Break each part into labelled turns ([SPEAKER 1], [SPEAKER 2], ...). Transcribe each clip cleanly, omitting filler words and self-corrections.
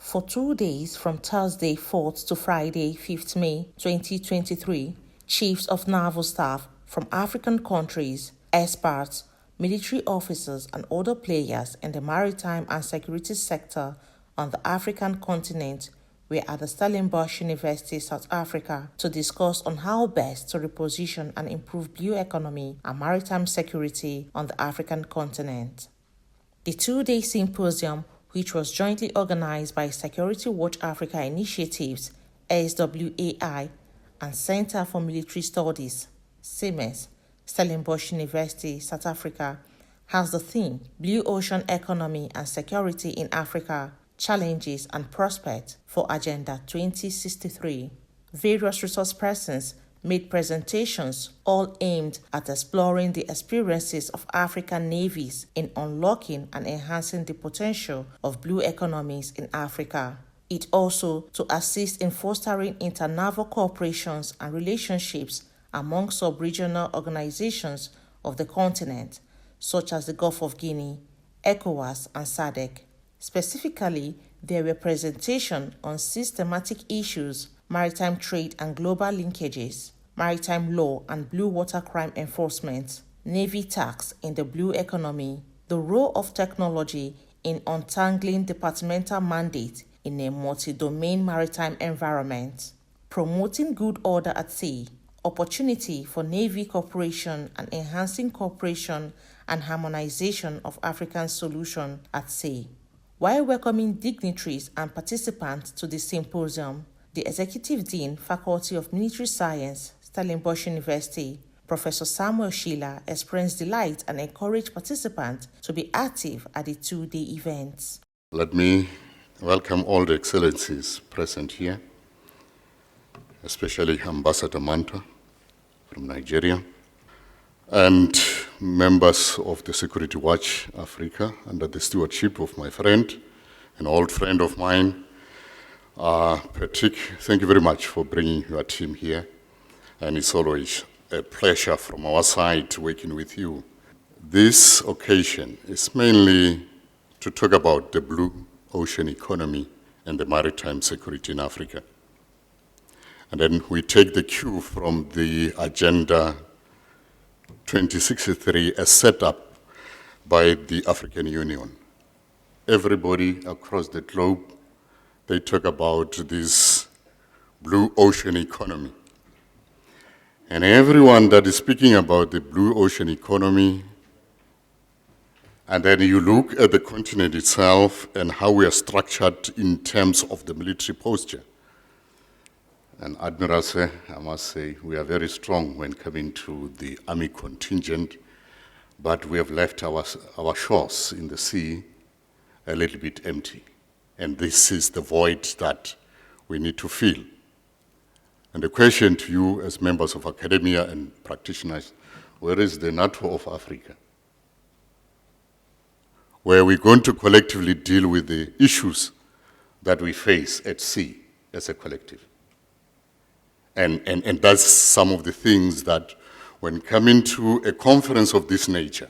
[SPEAKER 1] For 2 days from Thursday 4th to Friday 5th May 2023, chiefs of naval staff from African countries, experts, military officers and other players in the maritime and security sector on the African continent were at the Stellenbosch University, South Africa, to discuss on how best to reposition and improve blue economy and maritime security on the African continent. The 2-day symposium, which was jointly organized by Security Watch Africa Initiatives, SWAI, and Center for Military Studies, CIMES, Stellenbosch University, South Africa, has the theme Blue Ocean Economy and Security in Africa, Challenges and Prospects for Agenda 2063. Various resource persons made presentations, all aimed at exploring the experiences of African navies in unlocking and enhancing the potential of blue economies in Africa. It also to assist in fostering internaval cooperations and relationships among sub-regional organizations of the continent, such as the Gulf of Guinea, ECOWAS, and SADC. Specifically, there were presentations on systematic issues, maritime trade and global linkages, maritime law and blue water crime enforcement, Navy tax in the blue economy, the role of technology in untangling departmental mandate in a multi-domain maritime environment, promoting good order at sea, opportunity for Navy cooperation and enhancing cooperation and harmonization of African solutions at sea. While welcoming dignitaries and participants to the symposium, the Executive Dean, Faculty of Military Science, Stellenbosch University, Professor Samuel Schiller, expressed delight and encouraged participants to be active at the 2-day events.
[SPEAKER 2] Let me welcome all the excellencies present here, especially Ambassador Manta from Nigeria, and members of the Security Watch Africa under the stewardship of my friend, an old friend of mine, Patrick. Thank you very much for bringing your team here, and it's always a pleasure from our side working with you. This occasion is mainly to talk about the blue ocean economy and the maritime security in Africa. And then we take the cue from the Agenda 2063 as set up by the African Union. Everybody across the globe, they talk about this blue ocean economy. And everyone that is speaking about the blue ocean economy, and then you look at the continent itself and how we are structured in terms of the military posture. And Admiral, I must say, we are very strong when coming to the army contingent, but we have left our shores in the sea a little bit empty. And this is the void that we need to fill. And the question to you as members of academia and practitioners, where is the NATO of Africa? Where we're going to collectively deal with the issues that we face at sea as a collective. And that's some of the things that when coming to a conference of this nature,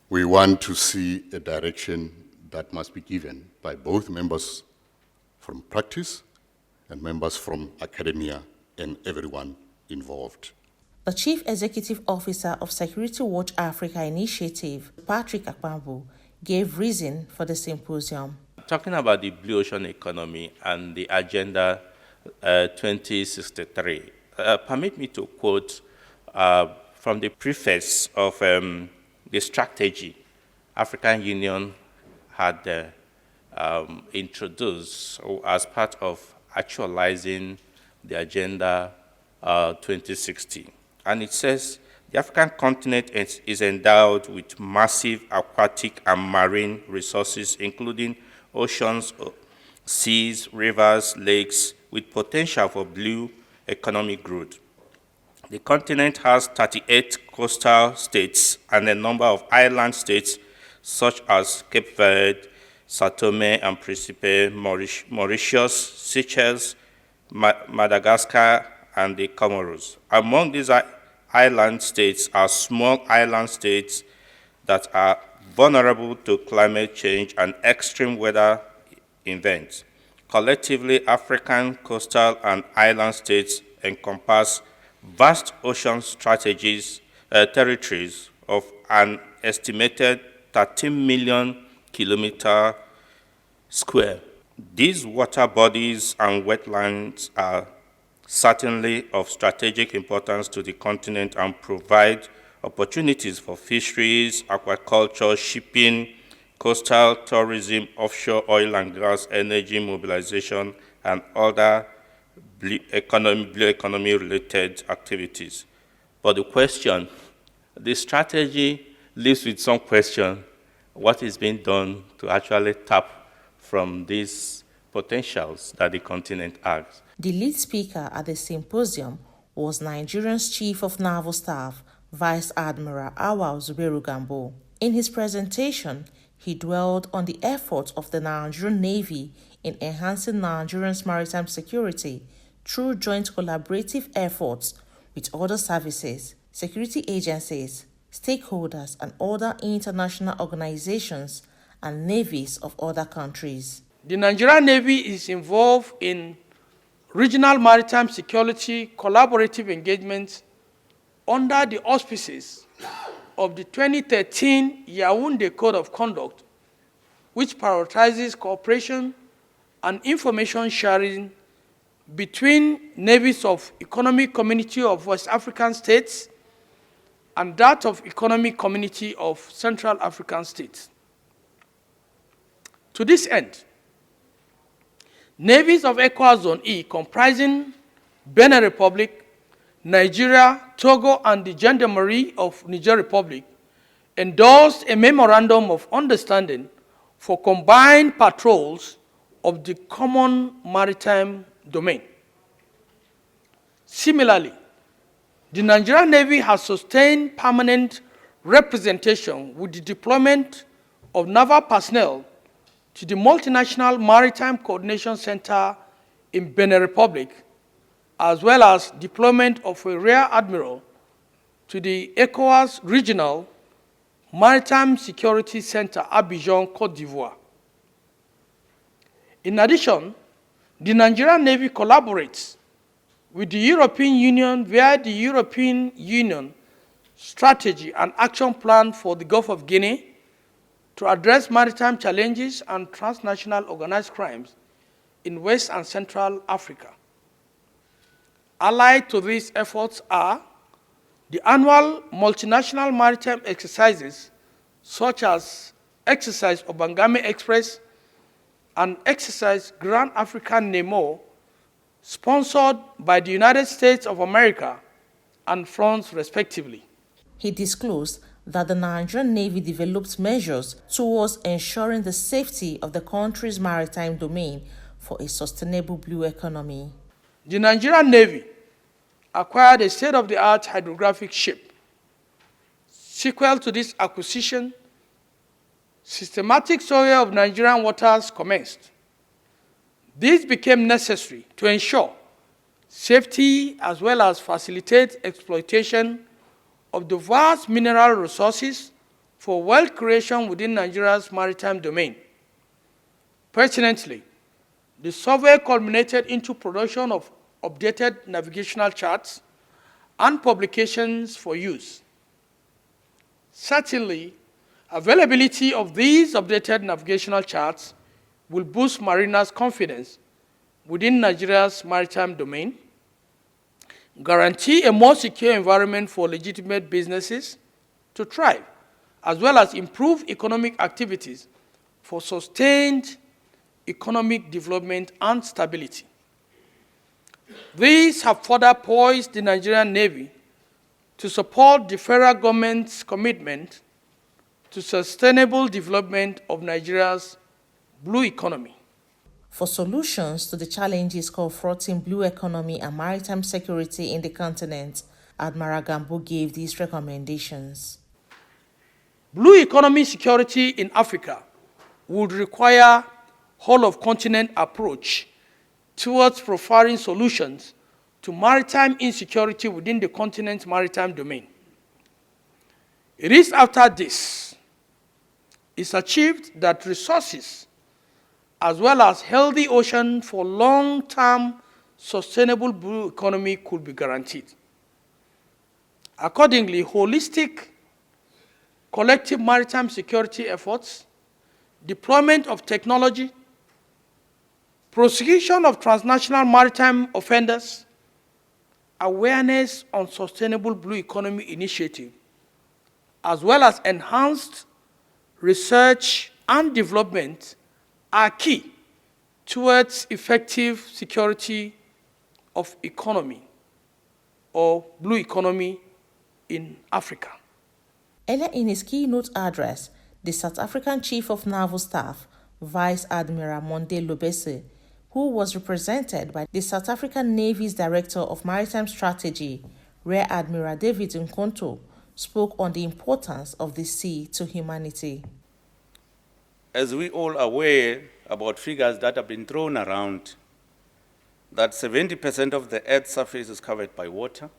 [SPEAKER 2] we want to see a direction that must be given by both members from practice and members from academia and everyone involved.
[SPEAKER 1] The Chief Executive Officer of Security Watch Africa Initiative, Patrick Akpambu, gave reason for the symposium.
[SPEAKER 3] Talking about the blue ocean economy and the Agenda 2063, permit me to quote from the preface of the strategy African Union had introduced as part of actualizing the Agenda 2060. And it says, the African continent is endowed with massive aquatic and marine resources, including oceans, seas, rivers, lakes, with potential for blue economic growth. The continent has 38 coastal states and a number of island states, such as Cape Verde, Sao Tome and Principe, Mauritius, Seychelles, Madagascar, and the Comoros. Among these island states are small island states that are vulnerable to climate change and extreme weather events. Collectively, African coastal and island states encompass vast ocean territories of an estimated 13 million kilometers square. These water bodies and wetlands are certainly of strategic importance to the continent and provide opportunities for fisheries, aquaculture, shipping, coastal tourism, offshore oil and gas, energy mobilization, and other blue economy related activities. But the strategy leaves with some question: what is being done to actually tap from these potentials that the continent has?
[SPEAKER 1] The lead speaker at the symposium was Nigeria's Chief of Naval Staff, Vice Admiral Awal Zubairu Gambo. In his presentation, he dwelled on the efforts of the Nigerian Navy in enhancing Nigeria's maritime security through joint collaborative efforts with other services, security agencies, stakeholders, and other international organizations and navies of other countries.
[SPEAKER 4] The Nigerian Navy is involved in regional maritime security collaborative engagements under the auspices of the 2013 Yaoundé Code of Conduct, which prioritizes cooperation and information sharing between navies of Economic Community of West African States and that of Economic Community of Central African States. To this end, navies of ECOWAS Zone E, comprising Benin Republic, Nigeria, Togo, and the Gendarmerie of Niger Republic, endorsed a memorandum of understanding for combined patrols of the common maritime domain. Similarly, the Nigerian Navy has sustained permanent representation with the deployment of naval personnel to the Multinational Maritime Coordination Center in Benin Republic, as well as deployment of a Rear Admiral to the ECOWAS Regional Maritime Security Center, Abidjan, Côte d'Ivoire. In addition, the Nigerian Navy collaborates with the European Union via the European Union Strategy and Action Plan for the Gulf of Guinea to address maritime challenges and transnational organized crimes in West and Central Africa. Allied to these efforts are the annual multinational maritime exercises, such as Exercise Obangame Express and Exercise Grand African Nemo, sponsored by the United States of America and France, respectively.
[SPEAKER 1] He disclosed that the Nigerian Navy developed measures towards ensuring the safety of the country's maritime domain for a sustainable blue economy.
[SPEAKER 4] The Nigerian Navy acquired a state-of-the-art hydrographic ship. Sequel to this acquisition, systematic survey of Nigerian waters commenced. This became necessary to ensure safety as well as facilitate exploitation of the vast mineral resources for wealth creation within Nigeria's maritime domain. Pertinently, the survey culminated into production of updated navigational charts and publications for use. Certainly, availability of these updated navigational charts will boost mariners' confidence within Nigeria's maritime domain, guarantee a more secure environment for legitimate businesses to thrive, as well as improve economic activities for sustained economic development and stability. These have further poised the Nigerian Navy to support the federal government's commitment to sustainable development of Nigeria's blue economy.
[SPEAKER 1] For solutions to the challenges confronting blue economy and maritime security in the continent, Admiral Gambo gave these recommendations.
[SPEAKER 4] Blue economy security in Africa would require whole-of-continent approach towards providing solutions to maritime insecurity within the continent's maritime domain. It is after this is achieved that resources as well as healthy ocean for long-term sustainable blue economy could be guaranteed. Accordingly, holistic collective maritime security efforts, deployment of technology, prosecution of transnational maritime offenders, awareness on sustainable blue economy initiative, as well as enhanced research and development are key towards effective security of economy or blue economy in Africa.
[SPEAKER 1] Earlier in his keynote address, the South African Chief of Naval Staff, Vice Admiral Monde Lobese, who was represented by the South African Navy's Director of Maritime Strategy, Rear Admiral David Nkonto, spoke on the importance of the sea to humanity.
[SPEAKER 5] As we all are aware about figures that have been thrown around, that 70% of the Earth's surface is covered by water,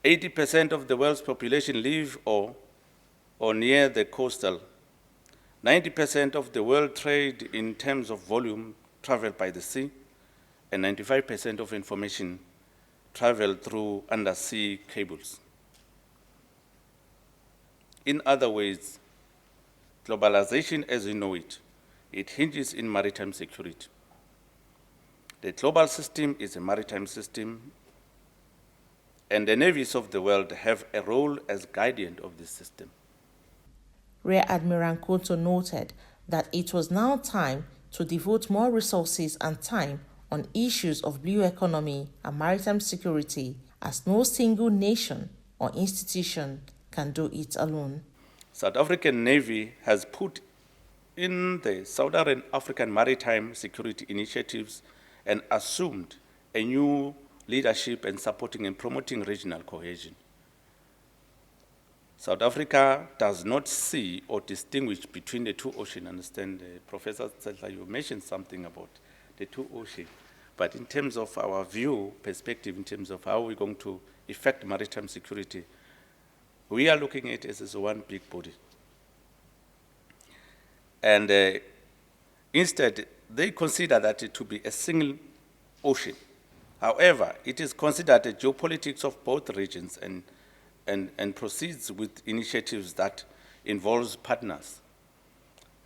[SPEAKER 5] 80% of the world's population live or near the coastal, 90% of the world trade in terms of volume travel by the sea, and 95% of information travel through undersea cables. In other words, globalization as we know it, it hinges in maritime security. The global system is a maritime system, and the navies of the world have a role as guardian of this system.
[SPEAKER 1] Rear Admiral Nkonto noted that it was now time to devote more resources and time on issues of blue economy and maritime security, as no single nation or institution can do it alone.
[SPEAKER 5] South African Navy has put in the Southern African Maritime Security Initiatives and assumed a new leadership and supporting and promoting regional cohesion. South Africa does not see or distinguish between the two oceans. I understand, Professor Sedla, you mentioned something about the two oceans. But in terms of our view, perspective, in terms of how we're going to effect maritime security, we are looking at it as one big body. And instead, they consider that it to be a single ocean. However, it is considered the geopolitics of both regions and proceeds with initiatives that involves partners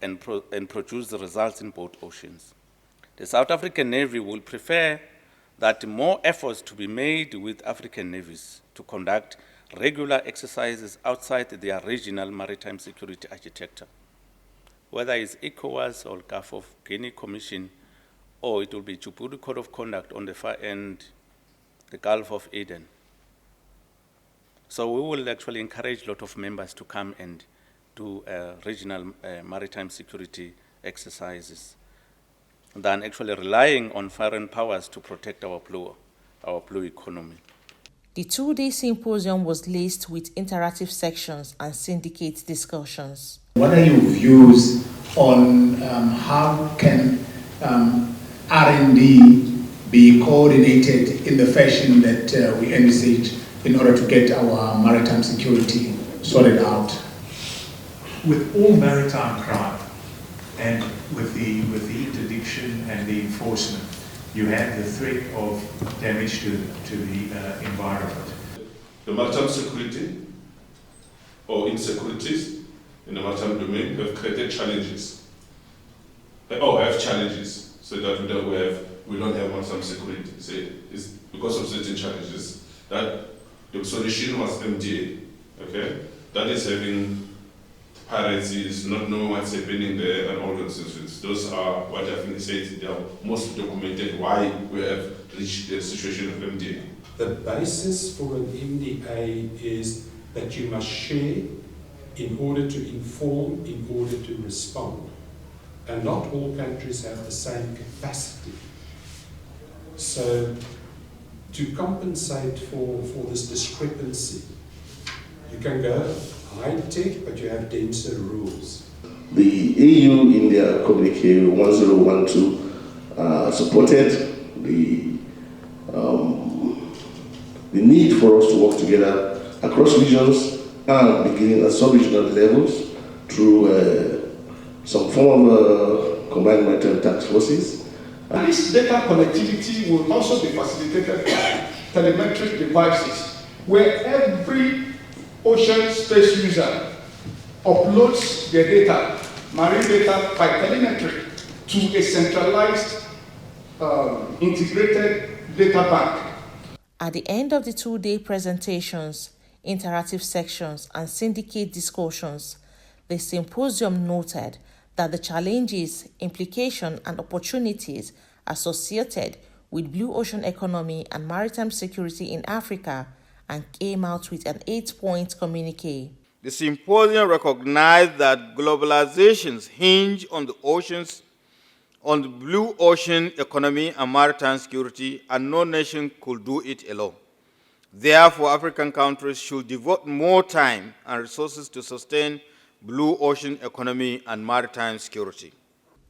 [SPEAKER 5] and produce the results in both oceans. The South African Navy will prefer that more efforts to be made with African navies to conduct regular exercises outside their regional maritime security architecture, whether it's ECOWAS or Gulf of Guinea Commission, or it will be Djibouti Code of Conduct on the far end, the Gulf of Eden. So we will actually encourage a lot of members to come and do regional maritime security exercises than actually relying on foreign powers to protect our blue economy.
[SPEAKER 1] The two-day symposium was laced with interactive sections and syndicate discussions.
[SPEAKER 6] What are your views on how can R&D be coordinated in the fashion that we envisage in order to get our maritime security sorted out?
[SPEAKER 7] With all maritime crime and with the interdiction and the enforcement, you have the threat of damage to the environment.
[SPEAKER 8] The maritime security or insecurities in the maritime domain have created challenges. Have challenges, so that we don't have maritime security. So it's because of certain challenges that the solution was MDA. Okay, that is having piracy, not knowing what's happening there, and all those things. Those are what I think they are most documented why we have reached the situation of MDA.
[SPEAKER 9] The basis for an MDA is that you must share in order to inform, in order to respond. And not all countries have the same capacity. So to compensate for this discrepancy, you can go high-tech, but you have denser rules.
[SPEAKER 10] The EU in their communique 1012 supported the need for us to work together across regions and beginning at sub-regional levels to through some form of combined maritime task forces.
[SPEAKER 11] This data connectivity will also be facilitated by telemetric devices, where every ocean space user uploads their data, marine data, by telemetry to a centralized integrated data bank.
[SPEAKER 1] At the end of the two-day presentations, interactive sections, and syndicate discussions, the symposium noted that the challenges, implications, and opportunities associated with blue ocean economy and maritime security in Africa and came out with an 8-point communique.
[SPEAKER 12] The symposium recognized that globalizations hinge on the oceans, on the blue ocean economy and maritime security, and no nation could do it alone. Therefore, African countries should devote more time and resources to sustain blue ocean economy and maritime security.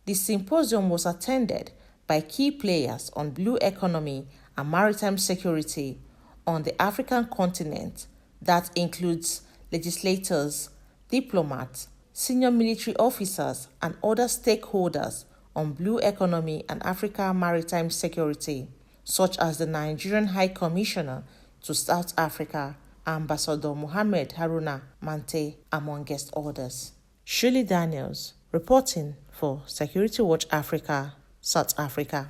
[SPEAKER 1] The symposium was attended by key players on blue economy and maritime security on the African continent. That includes legislators, diplomats, senior military officers, and other stakeholders on blue economy and Africa maritime security, such as the Nigerian High Commissioner to South Africa, Ambassador Mohammed Haruna Mante, amongst others. Shirley Daniels, reporting for Security Watch Africa, South Africa.